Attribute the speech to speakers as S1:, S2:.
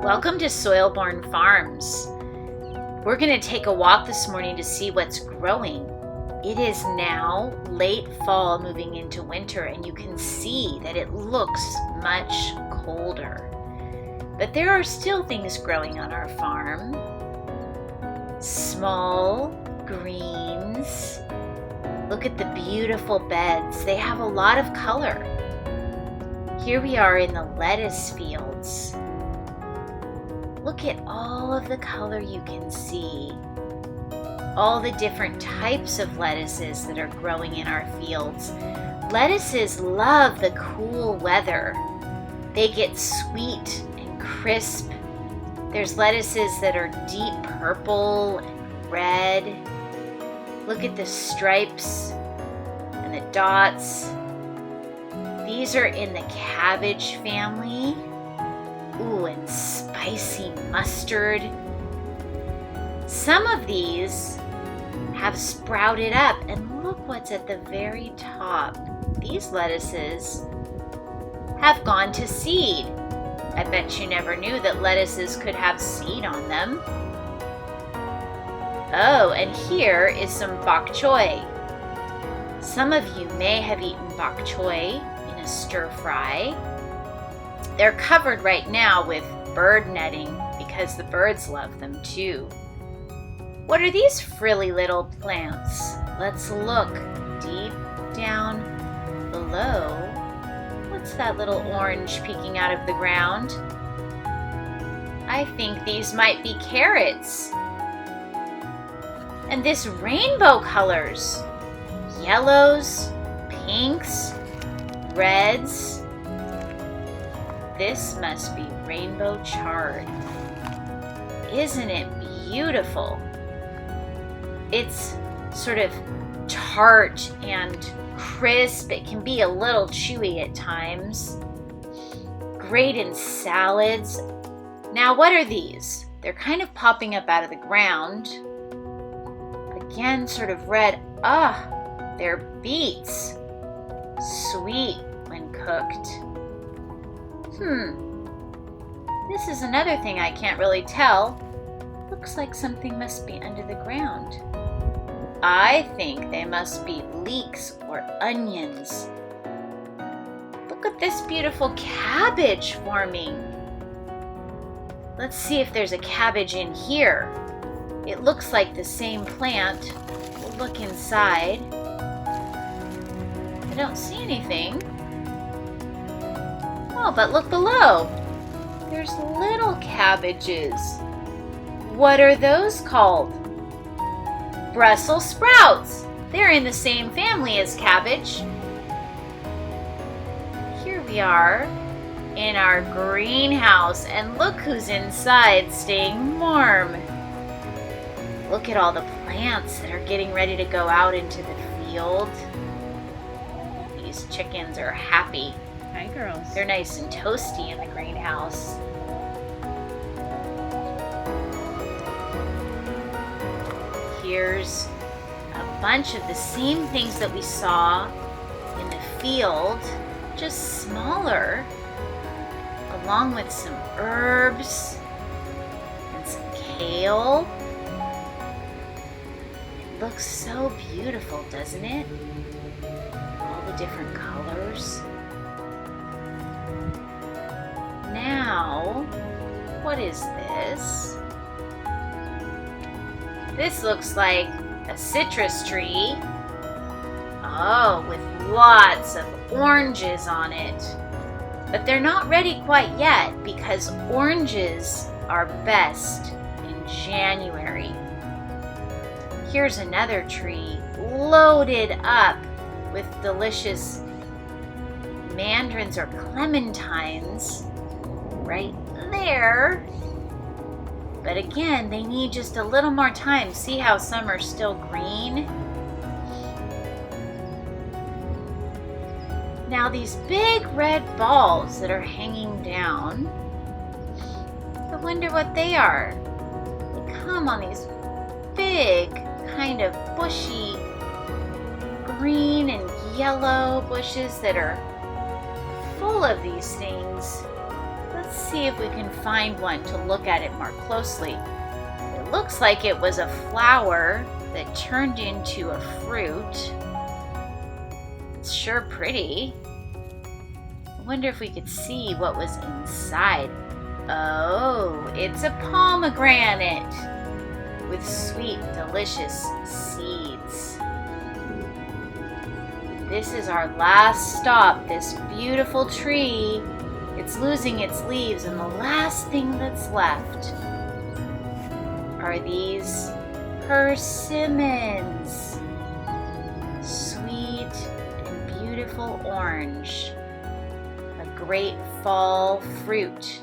S1: Welcome to Soilborn Farms. We're going to take a walk this morning to see what's growing. It is now late fall moving into winter, and you can see that it looks much colder. But there are still things growing on our farm. Small greens. Look at the beautiful beds. They have a lot of color. Here we are in the lettuce fields. Look at all of the color you can see. All the different types of lettuces that are growing in our fields. Lettuces love the cool weather. They get sweet and crisp. There's lettuces that are deep purple and red. Look at the stripes and the dots. These are in the cabbage family. Ooh, and spicy mustard. Some of these have sprouted up, and look what's at the very top. These lettuces have gone to seed. I bet you never knew that lettuces could have seed on them. Oh, and here is some bok choy. Some of you may have eaten bok choy in a stir fry. They're covered right now with bird netting because the birds love them too. What are these frilly little plants? Let's look deep down below. What's that little orange peeking out of the ground? I think these might be carrots. And this rainbow colors. Yellows, pinks, reds. This must be rainbow chard. Isn't it beautiful? It's sort of tart and crisp. It can be a little chewy at times. Great in salads. Now, what are these? They're kind of popping up out of the ground. Again, sort of red. They're beets. Sweet when cooked. This is another thing I can't really tell. Looks like something must be under the ground. I think they must be leeks or onions. Look at this beautiful cabbage forming. Let's see if there's a cabbage in here. It looks like the same plant. We'll look inside. I don't see anything. Oh, but look below. There's little cabbages. What are those called? Brussels sprouts. They're in the same family as cabbage. Here we are in our greenhouse, and look who's inside staying warm. Look at all the plants that are getting ready to go out into the field. These chickens are happy.
S2: Hi, girls.
S1: They're nice and toasty in the greenhouse. Here's a bunch of the same things that we saw in the field, just smaller, along with some herbs and some kale. It looks so beautiful, doesn't it? All the different colors. Now, what is this? This looks like a citrus tree. Oh, with lots of oranges on it. But they're not ready quite yet because oranges are best in January. Here's another tree loaded up with delicious mandarins or clementines right there. But again, they need just a little more time. See how some are still green? Now these big red balls that are hanging down, I wonder what they are. They come on these big, kind of bushy, green and yellow bushes that are full of these things. Let's Let's see if we can find one to look at it more closely. It looks like it was a flower that turned into a fruit. It's sure pretty. I wonder if we could see what was inside. Oh, it's a pomegranate with sweet, delicious seeds. This is our last stop, this beautiful tree. It's losing its leaves, and the last thing that's left are these persimmons. Sweet and beautiful orange. A great fall fruit.